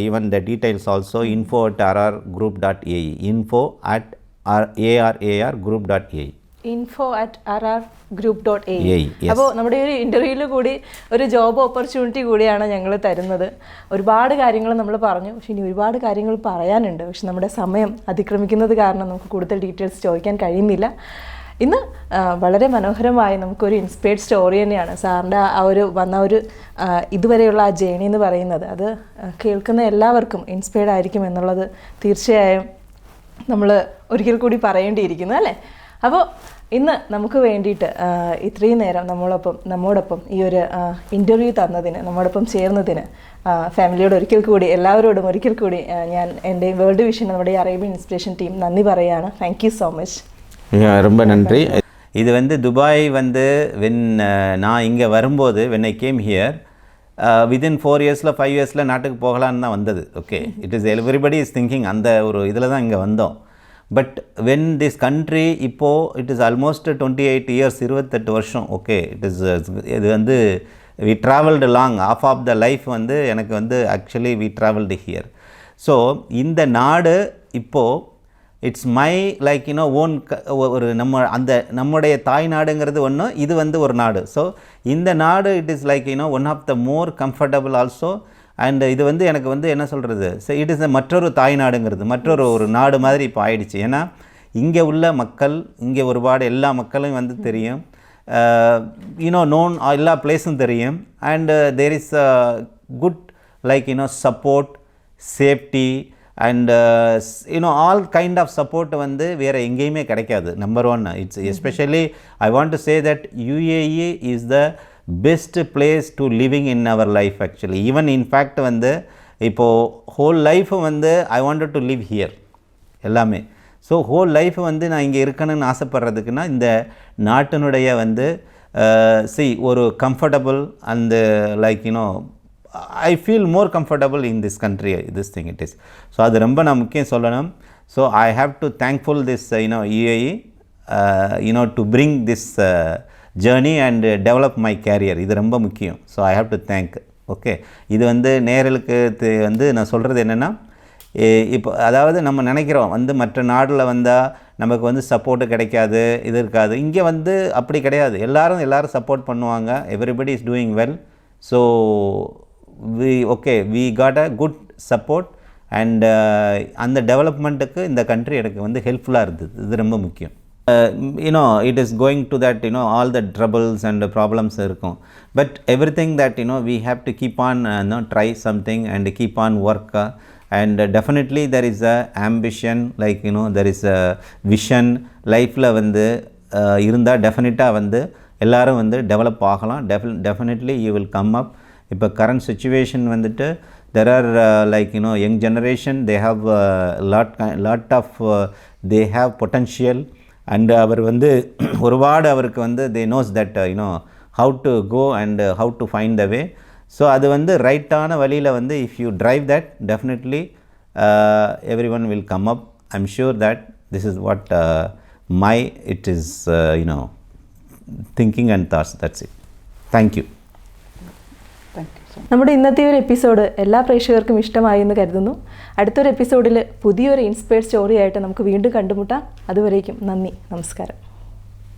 even the details also info@rrgroup.ae info@rrgroup.ae info@rrgroup.ae അപ്പോൾ നമ്മുടെ ഒരു ഇൻ്റർവ്യൂവിൽ കൂടി ഒരു job opportunity കൂടിയാണ് ഞങ്ങൾ തരുന്നത് ഒരുപാട് കാര്യങ്ങൾ നമ്മൾ പറഞ്ഞു പക്ഷേ ഇനി ഒരുപാട് കാര്യങ്ങൾ പറയാനുണ്ട് പക്ഷെ നമ്മുടെ സമയം അതിക്രമിക്കുന്നത് കാരണം നമുക്ക് കൂടുതൽ ഡീറ്റെയിൽസ് ചോദിക്കാൻ കഴിയുന്നില്ല ഇന്ന് വളരെ മനോഹരമായി നമുക്കൊരു ഇൻസ്പയർഡ് സ്റ്റോറി തന്നെയാണ് സാറിൻ്റെ ആ ഒരു വന്ന ഒരു ഇതുവരെയുള്ള ആ ജേണി എന്ന് പറയുന്നത് അത് കേൾക്കുന്ന എല്ലാവർക്കും ഇൻസ്പയർഡ് ആയിരിക്കും എന്നുള്ളത് തീർച്ചയായും നമ്മൾ ഒരിക്കൽ കൂടി പറയേണ്ടിയിരിക്കുന്നു അല്ലേ അപ്പോൾ ഇന്ന് നമുക്ക് വേണ്ടിയിട്ട് ഇത്രയും നേരം നമ്മോടൊപ്പം ഈ ഒരു ഇൻ്റർവ്യൂ തന്നതിന് നമ്മോടൊപ്പം ചേർന്നതിന് ഫാമിലിയോട് ഒരിക്കൽ കൂടി എല്ലാവരോടും ഒരിക്കൽ കൂടി ഞാൻ എൻ്റെ വേൾഡ് വിഷൻ നമ്മുടെ അറേബ്യൻ ഇൻസ്പിറേഷൻ ടീം നന്ദി പറയുകയാണ് താങ്ക് யூ ஸோ மச் ரொம்ப நன்றி இது வந்து துபாய் வந்து நான் இங்கே வரும்போது when I came here within 4 yearsல 5 yearsல நாட்டுக்கு போகலான்னு தான் வந்தது okay it is everybody is thinking அந்த ஒரு இதில் தான் இங்கே வந்தோம் பட் when this country இப்போது it is almost 28 years 28 வருஷம் ஓகே இட் இஸ் இது வந்து we traveled long, half of the life வந்து எனக்கு வந்து actually we traveled here. So இந்த நாடு இப்போது இட்ஸ் மை லைக் ஓன் ஒரு நம்முடைய தாய் நாடுங்கிறது ஒன்று, இது வந்து ஒரு நாடு. ஸோ இந்த நாடு it is like one of the more comfortable also. And இது வந்து எனக்கு வந்து என்ன சொல்கிறது, ஸோ இட் இஸ் மற்றொரு தாய் நாடுங்கிறது ஒரு நாடு மாதிரி இப்போ ஆயிடுச்சு. ஏன்னா இங்கே உள்ள மக்கள், இங்கே ஒருபாடு எல்லா மக்களும் வந்து தெரியும், நோன் எல்லா பிளேஸும் தெரியும். And there is good like support, safety and all kind of support வந்து வேறு எங்கேயுமே கிடைக்காது. Number one, it's especially I want to say that UAE is the best place to living in our life actually. Even in fact வந்து இப்போது whole life வந்து I wanted to live here எல்லாமே. So whole life வந்து நான் இங்கே இருக்கணும்னு ஆசைப்பட்றதுக்குன்னா இந்த நாட்டினுடைய வந்து ஒரு comfortable and like I feel more comfortable in this country, this thing it is. So அது ரொம்ப நான் முக்கியம் சொல்லணும். So I have to thankful this UAE to bring this journey and develop my career. இது ரொம்ப முக்கியம். So I have to thank. Okay, இது வந்து நேரலுக்கு வந்து நான் சொல்கிறது என்னென்னா, இப்போ அதாவது நம்ம நினைக்கிறோம் வந்து மற்ற நாட்டில் வந்தால் நமக்கு வந்து சப்போர்ட்டு கிடைக்காது, இது இருக்காது. இங்கே வந்து அப்படி கிடையாது. எல்லாரும் சப்போர்ட் பண்ணுவாங்க. Everybody is doing well. So we got a good support and அந்த டெவலப்மெண்ட்டுக்கு இந்த கண்ட்ரி எனக்கு வந்து ஹெல்ப்ஃபுல்லாக இருந்தது. இது ரொம்ப முக்கியம். it is going to that all the troubles and problems இருக்கும். But everything that we have to keep on try something and keep on work. And definitely there is a ambition, like there is a vision. லைஃப்பில் வந்து இருந்தால் டெஃபினட்டாக வந்து எல்லாரும் வந்து develop ஆகலாம். definitely you will come up. இப்போ current situation வந்துட்டு there are like young generation, they have lot of they have potential. And அவர் வந்து ஒருபாடு அவருக்கு வந்து they knows that how to go and how to find the way. So அது வந்து ரைட்டான வழியில் வந்து if you drive that definitely everyone will come up. I am sure that this is what my it is thinking and thoughts. That's it. Thank U. നമ്മുടെ ഇന്നത്തെ ഒരു episode എല്ലാ പ്രേക്ഷകർക്കും ഇഷ്ടമായി എന്ന് കരുതുന്നു. അടുത്തൊരു എപ്പിസോഡിൽ പുതിയൊരു ഇൻസ്പയർഡ് സ്റ്റോറി ആയിട്ട് നമുക്ക് വീണ്ടും കണ്ടുമുട്ടാം. അതുവരേക്കും നന്ദി, നമസ്കാരം.